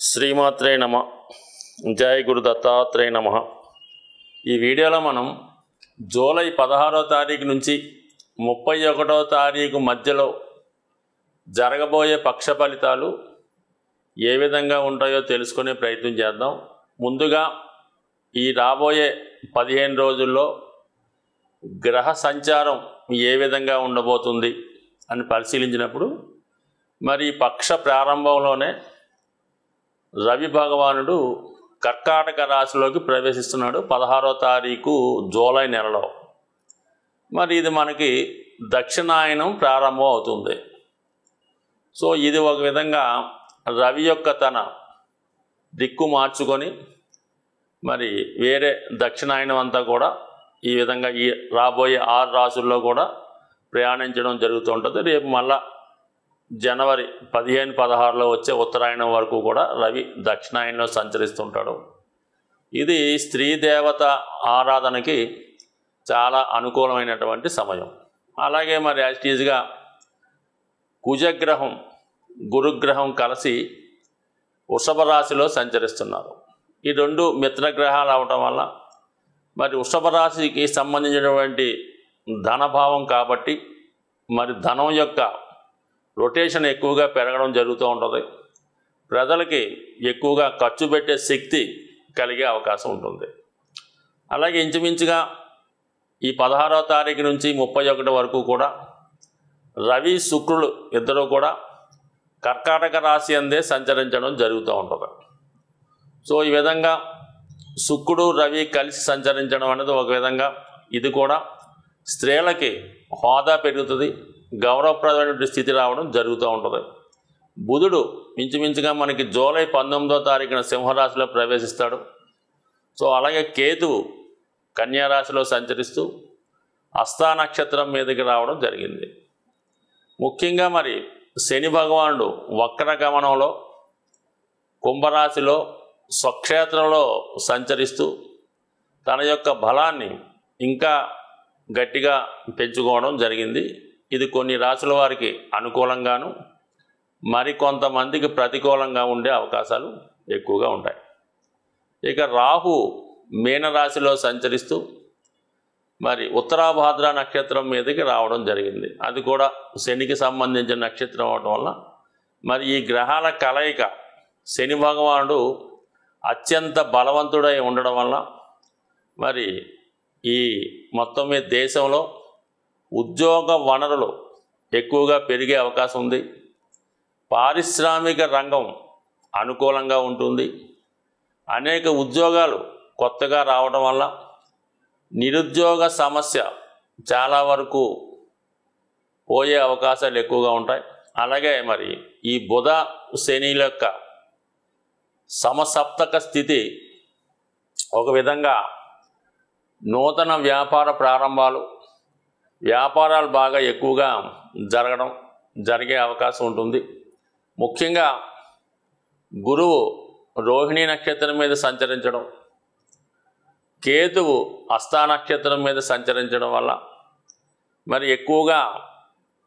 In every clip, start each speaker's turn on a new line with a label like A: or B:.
A: శ్రీమాత్రే నమ. జయ గురు దత్తాత్రేయ నమ. ఈ వీడియోలో మనం జూలై 16వ తారీఖు నుంచి 31వ తారీఖు మధ్యలో జరగబోయే పక్ష ఫలితాలు ఏ విధంగా ఉంటాయో తెలుసుకునే ప్రయత్నం చేద్దాం. ముందుగా ఈ రాబోయే 15 రోజుల్లో గ్రహ సంచారం ఏ విధంగా ఉండబోతుంది అని పరిశీలించినప్పుడు మరి పక్ష ప్రారంభంలోనే రవి భగవానుడు కర్కాటక రాశిలోకి ప్రవేశిస్తున్నాడు 16వ తారీఖు జూలై నెలలో. మరి ఇది మనకి దక్షిణాయనం ప్రారంభం అవుతుంది. సో ఇది ఒక విధంగా రవి యొక్క తన దిక్కు మార్చుకొని మరి వేరే దక్షిణాయనం అంతా కూడా ఈ విధంగా ఈ రాబోయే 6 రాశుల్లో కూడా ప్రయాణించడం జరుగుతూ ఉంటుంది. రేపు మళ్ళా జనవరి 15-16లో వచ్చే ఉత్తరాయణం వరకు కూడా రవి దక్షిణాయనంలో సంచరిస్తుంటాడు. ఇది స్త్రీ దేవత ఆరాధనకి చాలా అనుకూలమైనటువంటి సమయం. అలాగే మరి యాజిటీజ్గా కుజగ్రహం గురుగ్రహం కలిసి వృషభ రాశిలో సంచరిస్తున్నారు. ఈ రెండు మిత్రగ్రహాలు అవటం వల్ల మరి వృషభ రాశికి సంబంధించినటువంటి ధనభావం కాబట్టి మరి ధనం యొక్క రొటేషన్ ఎక్కువగా పెరగడం జరుగుతూ ఉంటుంది. ప్రజలకి ఎక్కువగా ఖర్చు పెట్టే శక్తి కలిగే అవకాశం ఉంటుంది. అలాగే ఇంచుమించుగా ఈ 16వ తారీఖు నుంచి 31 వరకు కూడా రవి శుక్రులు ఇద్దరు కూడా కర్కాటక రాశి అందే సంచరించడం జరుగుతూ ఉంటుంది. సో ఈ విధంగా శుక్రుడు రవి కలిసి సంచరించడం అనేది ఒక విధంగా ఇది కూడా స్త్రీలకి హోదా పెరుగుతుంది, గౌరవప్రదమైన స్థితి రావడం జరుగుతూ ఉంటుంది. బుధుడు ఇంచుమించుగా మనకి జూలై 19వ తారీఖున సింహరాశిలో ప్రవేశిస్తాడు. సో అలాగే కేతువు కన్యారాశిలో సంచరిస్తూ హస్తా నక్షత్రం మీదకి రావడం జరిగింది. ముఖ్యంగా మరి శని భగవానుడు వక్ర గమనంలో కుంభరాశిలో స్వక్షేత్రంలో సంచరిస్తూ తన యొక్క బలాన్ని ఇంకా గట్టిగా పెంచుకోవడం జరిగింది. ఇది కొన్ని రాశుల వారికి అనుకూలంగాను మరికొంతమందికి ప్రతికూలంగా ఉండే అవకాశాలు ఎక్కువగా ఉంటాయి. ఇక రాహు మీనరాశిలో సంచరిస్తూ మరి ఉత్తరాభాద్ర నక్షత్రం మీదకి రావడం జరిగింది. అది కూడా శనికి సంబంధించిన నక్షత్రం అవడం వల్ల మరి ఈ గ్రహాల కలయిక శని భగవానుడు అత్యంత బలవంతుడై ఉండడం వల్ల మరి ఈ మొత్తం మీద దేశంలో ఉద్యోగ వనరులు ఎక్కువగా పెరిగే అవకాశం ఉంది. పారిశ్రామిక రంగం అనుకూలంగా ఉంటుంది. అనేక ఉద్యోగాలు కొత్తగా రావడం వల్ల నిరుద్యోగ సమస్య చాలా వరకు పోయే అవకాశాలు ఎక్కువగా ఉంటాయి. అలాగే మరి ఈ బుధ శనిల యొక్క సమసప్తక స్థితి ఒక విధంగా నూతన వ్యాపార ప్రారంభాలు వ్యాపారాలు బాగా ఎక్కువగా జరిగే అవకాశం ఉంటుంది. ముఖ్యంగా గురువు రోహిణి నక్షత్రం మీద సంచరించడం, కేతువు హస్తా నక్షత్రం మీద సంచరించడం వల్ల మరి ఎక్కువగా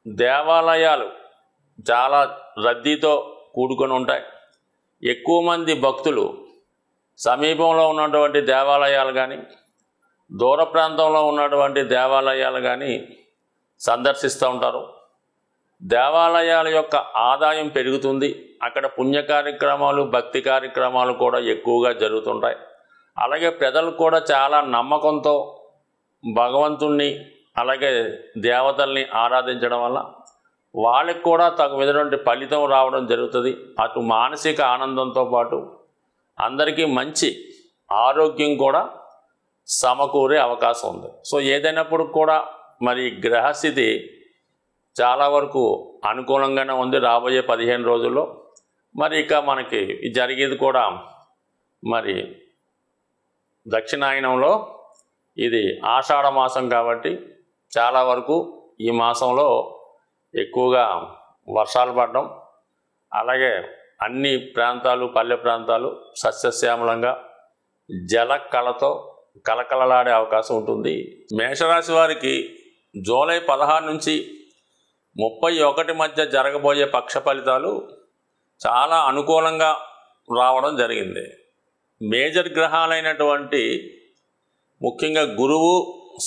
A: దేవాలయాలు చాలా రద్దీతో కూడుకొని ఉంటాయి. ఎక్కువ మంది భక్తులు సమీపంలో ఉన్నటువంటి దేవాలయాలు కానీ దూర ప్రాంతంలో ఉన్నటువంటి దేవాలయాలు కానీ సందర్శిస్తూ ఉంటారు. దేవాలయాల యొక్క ఆదాయం పెరుగుతుంది. అక్కడ పుణ్య కార్యక్రమాలు భక్తి కార్యక్రమాలు కూడా ఎక్కువగా జరుగుతుంటాయి. అలాగే ప్రజలు కూడా చాలా నమ్మకంతో భగవంతుణ్ణి అలాగే దేవతల్ని ఆరాధించడం వల్ల వాళ్ళకి కూడా తగు విధమైనటువంటి ఫలితం రావడం జరుగుతుంది. అటు మానసిక ఆనందంతో పాటు అందరికీ మంచి ఆరోగ్యం కూడా సమకూరే అవకాశం ఉంది. సో ఏదైనప్పుడు కూడా మరి గ్రహస్థితి చాలా వరకు అనుకూలంగానే ఉంది రాబోయే 15 రోజుల్లో. మరి ఇక మనకి జరిగేది కూడా మరి దక్షిణాయనంలో ఇది ఆషాఢ మాసం కాబట్టి చాలా వరకు ఈ మాసంలో ఎక్కువగా వర్షాలు పడడం, అలాగే అన్ని ప్రాంతాలు పల్లె ప్రాంతాలు సస్యశ్యామలంగా జల కళతో కలకలలాడే అవకాశం ఉంటుంది. మేషరాశి వారికి జూలై 16 నుంచి 31 మధ్య జరగబోయే పక్ష ఫలితాలు చాలా అనుకూలంగా రావడం జరిగింది. మేజర్ గ్రహాలైనటువంటి ముఖ్యంగా గురువు,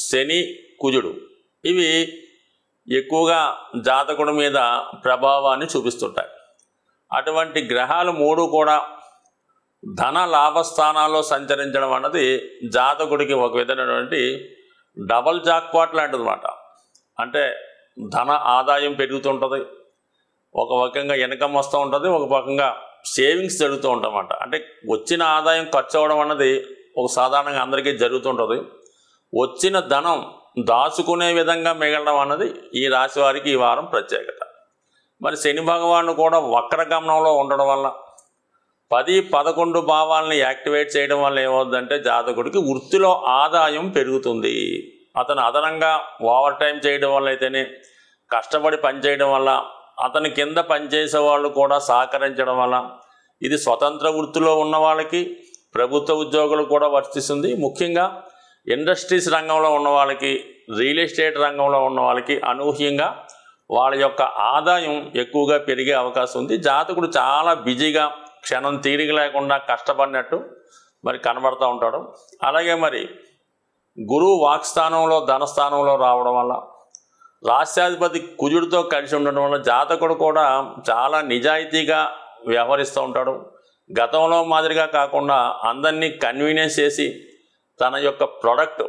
A: శని, కుజుడు ఇవి ఎక్కువగా జాతకుడి మీద ప్రభావాన్ని చూపిస్తుంటాయి. అటువంటి గ్రహాలు మూడు కూడా ధన లాభస్థానాల్లో సంచరించడం అన్నది జాతకుడికి ఒక విధమైనటువంటి డబల్ జాక్పాట్ లాంటిది అన్నమాట. అంటే ధన ఆదాయం పెరుగుతుంటుంది, ఒక రకంగా ఇన్కమ్ వస్తూ ఉంటుంది, ఒక రకంగా సేవింగ్స్ జరుగుతూ ఉంటాయన్నమాట. అంటే వచ్చిన ఆదాయం ఖర్చు అవ్వడం అన్నది ఒక సాధారణంగా అందరికీ జరుగుతుంటుంది. వచ్చిన ధనం దాచుకునే విధంగా మిగలడం అన్నది ఈ రాశి వారికి ఈ వారం ప్రత్యేకత. మరి శని భగవానుడు కూడా వక్రగమనంలో ఉండడం వల్ల 10, 11 భావాలని యాక్టివేట్ చేయడం వల్ల ఏమవుతుందంటే జాతకుడికి వృత్తిలో ఆదాయం పెరుగుతుంది. అతను అదనంగా ఓవర్ టైం చేయడం వల్ల అయితేనే, కష్టపడి పనిచేయడం వల్ల, అతని కింద పనిచేసే వాళ్ళు కూడా సహకరించడం వల్ల, ఇది స్వతంత్ర వృత్తిలో ఉన్న వాళ్ళకి, ప్రభుత్వ ఉద్యోగులు కూడా వర్తిస్తుంది. ముఖ్యంగా ఇండస్ట్రీస్ రంగంలో ఉన్న వాళ్ళకి, రియల్ ఎస్టేట్ రంగంలో ఉన్న వాళ్ళకి అనూహ్యంగా వాళ్ళ యొక్క ఆదాయం ఎక్కువగా పెరిగే అవకాశం ఉంది. జాతకుడు చాలా బిజీగా క్షణం తీరిక లేకుండా కష్టపడినట్టు మరి కనబడుతూ ఉంటాడు. అలాగే మరి గురువు వాక్స్థానంలో ధనస్థానంలో రావడం వల్ల, రాష్ట్రాధిపతి కుజుడితో కలిసి ఉండడం వల్ల జాతకుడు కూడా చాలా నిజాయితీగా వ్యవహరిస్తూ ఉంటాడు. గతంలో మాదిరిగా కాకుండా అందరినీ కన్వీనియన్స్ చేసి తన యొక్క ప్రోడక్ట్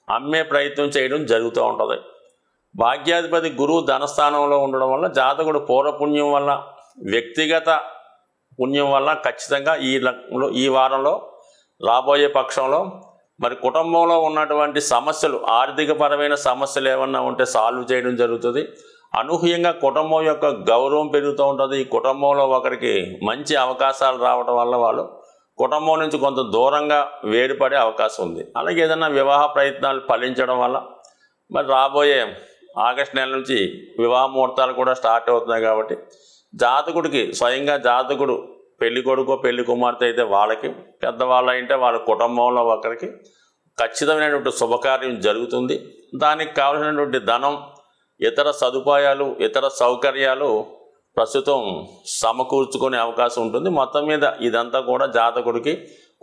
A: అమ్మే ప్రయత్నం చేయడం జరుగుతూ ఉంటుంది. భాగ్యాధిపతి గురువు ధనస్థానంలో ఉండడం వల్ల జాతకుడు పూర్వపుణ్యం వల్ల, వ్యక్తిగత పుణ్యం వల్ల ఖచ్చితంగా ఈ వారంలో రాబోయే పక్షంలో మరి కుటుంబంలో ఉన్నటువంటి సమస్యలు, ఆర్థికపరమైన సమస్యలు ఏమన్నా ఉంటే సాల్వ్ చేయడం జరుగుతుంది. అనూహ్యంగా కుటుంబం యొక్క గౌరవం పెరుగుతూ ఉంటుంది. ఈ కుటుంబంలో ఒకరికి మంచి అవకాశాలు రావడం వల్ల వాళ్ళు కుటుంబం నుంచి కొంత దూరంగా వేడిపడే అవకాశం ఉంది. అలాగే ఏదైనా వివాహ ప్రయత్నాలు ఫలించడం వల్ల మరి రాబోయే ఆగస్టు నెల నుంచి వివాహ ముహూర్తాలు కూడా స్టార్ట్ అవుతున్నాయి. కాబట్టి జాతకుడికి స్వయంగా జాతకుడు పెళ్లి కొడుకో పెళ్లి కుమార్తె అయితే వాళ్ళకి, పెద్దవాళ్ళు అయితే వాళ్ళ కుటుంబంలో ఒకరికి ఖచ్చితమైనటువంటి శుభకార్యం జరుగుతుంది. దానికి కావలసినటువంటి ధనం, ఇతర సదుపాయాలు, ఇతర సౌకర్యాలు ప్రస్తుతం సమకూర్చుకునే అవకాశం ఉంటుంది. మొత్తం మీద ఇదంతా కూడా జాతకుడికి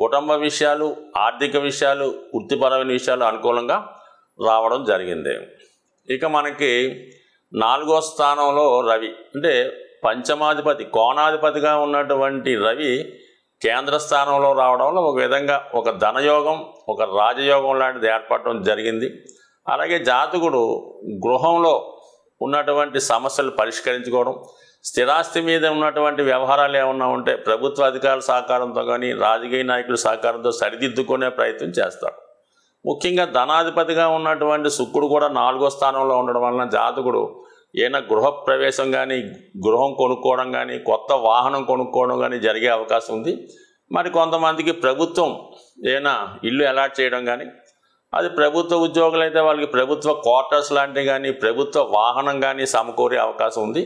A: కుటుంబ విషయాలు, ఆర్థిక విషయాలు, వృత్తిపరమైన విషయాలు అనుకూలంగా రావడం జరిగింది. ఇక మనకి 4వ స్థానంలో రవి, అంటే పంచమాధిపతి, కోణాధిపతిగా ఉన్నటువంటి రవి కేంద్ర స్థానంలో రావడం వల్ల ఒక విధంగా ఒక ధనయోగం, ఒక రాజయోగం లాంటిది ఏర్పడటం జరిగింది. అలాగే జాతకుడు గృహంలో ఉన్నటువంటి సమస్యలు పరిష్కరించుకోవడం, స్థిరాస్తి మీద ఉన్నటువంటి వ్యవహారాలు ఏమన్నా ఉంటే ప్రభుత్వ అధికారుల సహకారంతో కానీ, రాజకీయ నాయకుల సహకారంతో సరిదిద్దుకునే ప్రయత్నం చేస్తాడు. ముఖ్యంగా ధనాధిపతిగా ఉన్నటువంటి శుక్రుడు కూడా 4వ స్థానంలో ఉండడం వలన జాతకుడు ఏదైనా గృహప్రవేశం కానీ, గృహం కొనుక్కోవడం కానీ, కొత్త వాహనం కొనుక్కోవడం కానీ జరిగే అవకాశం ఉంది. మరి కొంతమందికి ప్రభుత్వం ఏదైనా ఇల్లు అలాట్ చేయడం కానీ, అది ప్రభుత్వ ఉద్యోగులు అయితే వాళ్ళకి ప్రభుత్వ క్వార్టర్స్ లాంటివి కానీ, ప్రభుత్వ వాహనం కానీ సమకూరే అవకాశం ఉంది.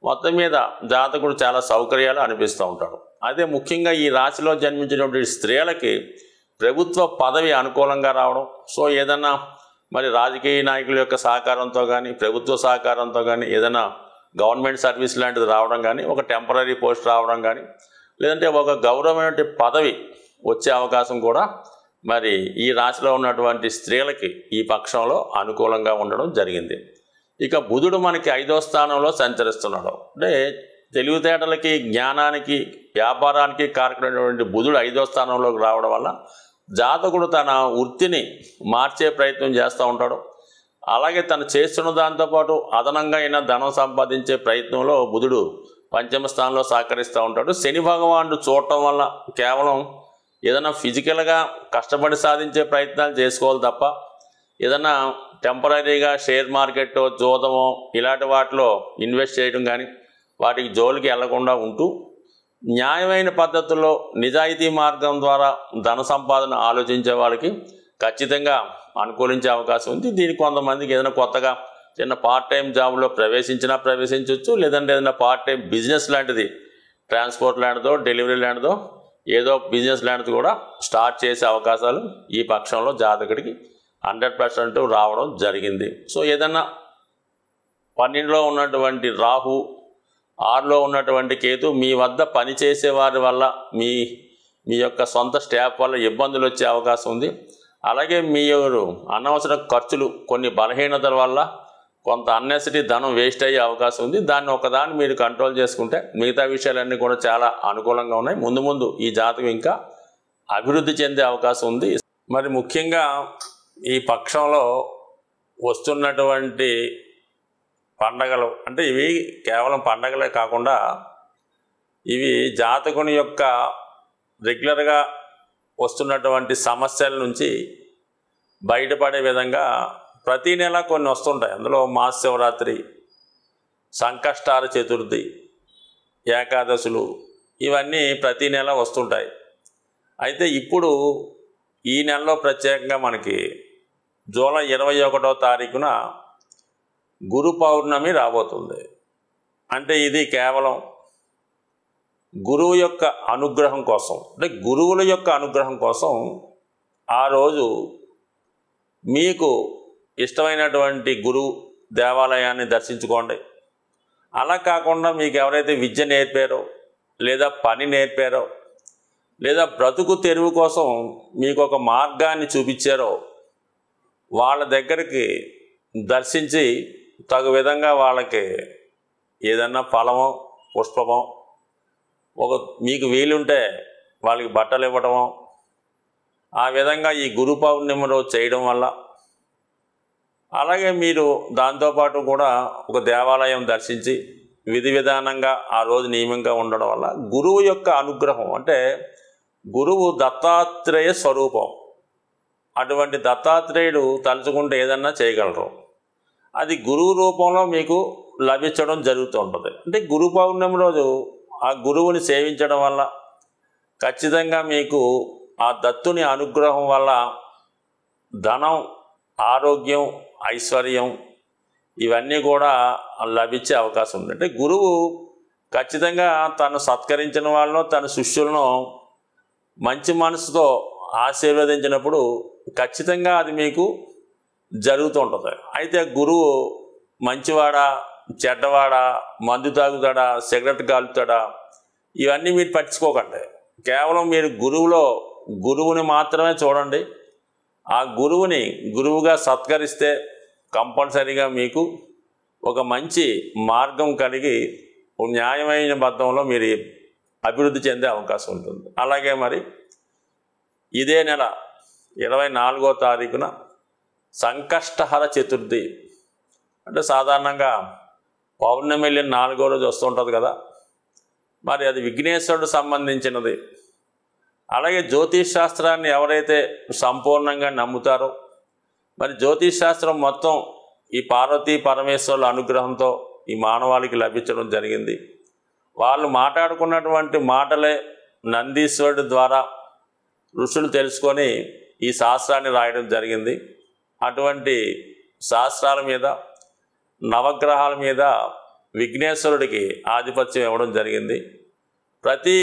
A: మొత్తం మీద జాతకుడు చాలా సౌకర్యాలు అనిపిస్తూ ఉంటాడు. అదే ముఖ్యంగా ఈ రాశిలో జన్మించినటువంటి స్త్రీలకి ప్రభుత్వ పదవి అనుకూలంగా రావడం, సో ఏదన్నా మరి రాజకీయ నాయకుల యొక్క సహకారంతో కానీ, ప్రభుత్వ సహకారంతో కానీ ఏదైనా గవర్నమెంట్ సర్వీస్ లాంటిది రావడం కానీ, ఒక టెంపరీ పోస్ట్ రావడం కానీ, లేదంటే ఒక గౌరవమైన పదవి వచ్చే అవకాశం కూడా మరి ఈ రాశిలో ఉన్నటువంటి స్త్రీలకి ఈ పక్షంలో అనుకూలంగా ఉండడం జరిగింది. ఇక బుధుడు మనకి 5వ స్థానంలో సంచరిస్తున్నాడు. అంటే తెలివితేటలకి, జ్ఞానానికి, వ్యాపారానికి కారకుడైనటువంటి బుధుడు 5వ స్థానంలోకి రావడం వల్ల జాతకుడు తన వృత్తిని మార్చే ప్రయత్నం చేస్తూ ఉంటాడు. అలాగే తను చేస్తున్న దాంతోపాటు అదనంగా అయినా ధనం సంపాదించే ప్రయత్నంలో బుధుడు 5వ స్థానంలో సహకరిస్తూ ఉంటాడు. శని భగవానుడు చూడటం వల్ల కేవలం ఏదైనా ఫిజికల్గా కష్టపడి సాధించే ప్రయత్నాలు చేసుకోవాలి తప్ప ఏదైనా టెంపరీగా షేర్ మార్కెట్, జూదమో ఇలాంటి వాటిలో ఇన్వెస్ట్ చేయడం కానీ వాటికి జోలికి వెళ్లకుండా ఉంటూ న్యాయమైన పద్ధతుల్లో నిజాయితీ మార్గం ద్వారా ధన సంపాదన ఆలోచించే వాళ్ళకి ఖచ్చితంగా అనుకూలించే అవకాశం ఉంది. దీనికి కొంతమందికి ఏదైనా కొత్తగా చిన్న పార్ట్ టైం జాబ్లో ప్రవేశించవచ్చు, లేదంటే ఏదైనా పార్ట్ టైం బిజినెస్ లాంటిది, ట్రాన్స్పోర్ట్ లాంటిదో, డెలివరీ లాంటిదో, ఏదో బిజినెస్ లాంటిది కూడా స్టార్ట్ చేసే అవకాశాలు ఈ పక్షంలో జాతకుడికి 100% రావడం జరిగింది. సో ఏదన్నా 12లో ఉన్నటువంటి రాహు 6లో ఉన్నటువంటి కేతు మీ వద్ద పనిచేసే వారి వల్ల మీ మీ యొక్క సొంత స్టాఫ్ వల్ల ఇబ్బందులు వచ్చే అవకాశం ఉంది. అలాగే మీరు అనవసర ఖర్చులు, కొన్ని బలహీనతల వల్ల కొంత అన్నెసరీ ధనం వేస్ట్ అయ్యే అవకాశం ఉంది. దాన్ని ఒకదాన్ని మీరు కంట్రోల్ చేసుకుంటే మిగతా విషయాలన్నీ కూడా చాలా అనుకూలంగా ఉన్నాయి. ముందు ముందు ఈ జాతకం ఇంకా అభివృద్ధి చెందే అవకాశం ఉంది. మరి ముఖ్యంగా ఈ పక్షంలో వస్తున్నటువంటి పండగలు అంటే ఇవి కేవలం పండగలే కాకుండా ఇవి జాతకుని యొక్క రెగ్యులర్గా వస్తున్నటువంటి సమస్యల నుంచి బయటపడే విధంగా ప్రతి నెల కొన్ని వస్తుంటాయి. అందులో మహాశివరాత్రి, సంకష్టార చతుర్థి, ఏకాదశులు ఇవన్నీ ప్రతి నెల వస్తుంటాయి. అయితే ఇప్పుడు ఈ నెలలో ప్రత్యేకంగా మనకి జూలై 21వ తారీఖున గురు పౌర్ణమి రాబోతుంది. అంటే ఇది కేవలం గురువు యొక్క అనుగ్రహం కోసం, అంటే గురువుల యొక్క అనుగ్రహం కోసం ఆ రోజు మీకు ఇష్టమైనటువంటి గురువు దేవాలయాన్ని దర్శించుకోండి. అలా కాకుండా మీకు ఎవరైతే విద్య నేర్పారో, లేదా పని నేర్పారో, లేదా బ్రతుకు తెరువు కోసం మీకు ఒక మార్గాన్ని చూపించారో వాళ్ళ దగ్గరికి దర్శించి తగు విధంగా వాళ్ళకి ఏదన్నా ఫలమో పుష్పమో, మీకు వీలుంటే వాళ్ళకి బట్టలు ఇవ్వడమో, ఆ విధంగా ఈ గురు పౌర్ణమి రోజు చేయడం వల్ల, అలాగే మీరు దాంతోపాటు కూడా ఒక దేవాలయం దర్శించి విధి విధానంగా ఆ రోజు నియమంగా ఉండడం వల్ల గురువు యొక్క అనుగ్రహం, అంటే గురువు దత్తాత్రేయ స్వరూపం. అటువంటి దత్తాత్రేయుడు తలుచుకుంటే ఏదన్నా చేయగలరు. అది గురువు రూపంలో మీకు లభించడం జరుగుతూ ఉంటుంది. అంటే గురు పౌర్ణమి రోజు ఆ గురువుని సేవించడం వల్ల ఖచ్చితంగా మీకు ఆ దత్తుని అనుగ్రహం వల్ల ధనం, ఆరోగ్యం, ఐశ్వర్యం ఇవన్నీ కూడా లభించే అవకాశం ఉంది. అంటే గురువు ఖచ్చితంగా తను సత్కరించిన వాళ్ళను, తన శిష్యులను మంచి మనసుతో ఆశీర్వదించినప్పుడు ఖచ్చితంగా అది మీకు జరుగుతూ ఉంటుంది. అయితే గురువు మంచివాడా, చెడ్డవాడా, మందు తాగుతాడా, సిగరెట్ కాలుతాడా, ఇవన్నీ మీరు పట్టించుకోకండి. కేవలం మీరు గురువుని మాత్రమే చూడండి. ఆ గురువుని గురువుగా సత్కరిస్తే కంపల్సరీగా మీకు ఒక మంచి మార్గం కలిగి న్యాయమైన బద్ధంలో మీరు అభివృద్ధి చెందే అవకాశం ఉంటుంది. అలాగే మరి ఇదే నెల 24వ తారీఖున సంకష్టహర చతుర్థి, అంటే సాధారణంగా పౌర్ణమి వెళ్ళిన 4వ రోజు వస్తుంటుంది కదా, మరి అది విఘ్నేశ్వరుడు సంబంధించినది. అలాగే జ్యోతిష్ శాస్త్రాన్ని ఎవరైతే సంపూర్ణంగా నమ్ముతారో, మరి జ్యోతిష్ శాస్త్రం మొత్తం ఈ పార్వతీ పరమేశ్వరుల అనుగ్రహంతో ఈ మానవాళికి లభించడం జరిగింది. వాళ్ళు మాట్లాడుకున్నటువంటి మాటలే నందీశ్వరుడి ద్వారా ఋషులు తెలుసుకొని ఈ శాస్త్రాన్ని రాయడం జరిగింది. అటువంటి శాస్త్రాల మీద, నవగ్రహాల మీద విఘ్నేశ్వరుడికి ఆధిపత్యం ఇవ్వడం జరిగింది. ప్రతి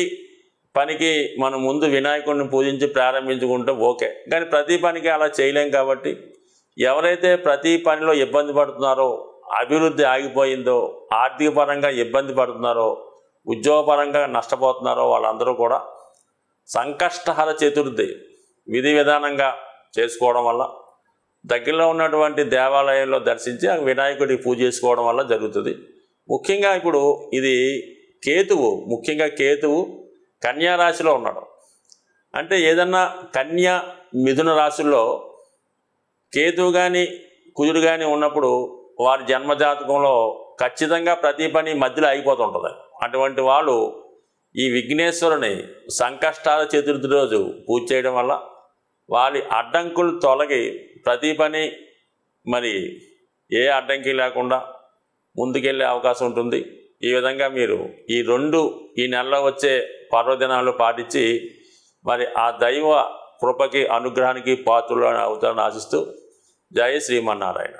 A: పనికి మనం ముందు వినాయకుడిని పూజించి ప్రారంభించుకుంటే ఓకే, కానీ ప్రతి పనికి అలా చేయలేం. కాబట్టి ఎవరైతే ప్రతి పనిలో ఇబ్బంది పడుతున్నారో, అభివృద్ధి ఆగిపోయిందో, ఆర్థిక పరంగా ఇబ్బంది పడుతున్నారో, ఉద్యోగపరంగా నష్టపోతున్నారో వాళ్ళందరూ కూడా సంకష్టహర చతుర్థి విధి విధానంగా చేసుకోవడం వల్ల, దగ్గరలో ఉన్నటువంటి దేవాలయంలో దర్శించి ఆ వినాయకుడికి పూజ చేసుకోవడం వల్ల జరుగుతుంది. ముఖ్యంగా ఇప్పుడు ఇది ముఖ్యంగా కేతువు కన్యా రాశిలో ఉన్నాడు. అంటే ఏదన్నా కన్యా, మిథున రాశుల్లో కేతువు కానీ కుజుడు కానీ ఉన్నప్పుడు వారి జన్మజాతకంలో ఖచ్చితంగా ప్రతి పని మధ్యలో అయిపోతుంటుంది. అటువంటి వాళ్ళు ఈ విఘ్నేశ్వరుని సంకష్టాల చతుర్థి రోజు పూజ చేయడం వల్ల వారి అడ్డంకులు తొలగి ప్రతి పని మరి ఏ అడ్డంకి లేకుండా ముందుకెళ్ళే అవకాశం ఉంటుంది. ఈ విధంగా మీరు ఈ నెలలో వచ్చే పర్వదినాలు పాటించి మరి ఆ దైవ కృపకి, అనుగ్రహానికి పాత్రలు అవుతారని ఆశిస్తూ జై శ్రీమన్నారాయణ.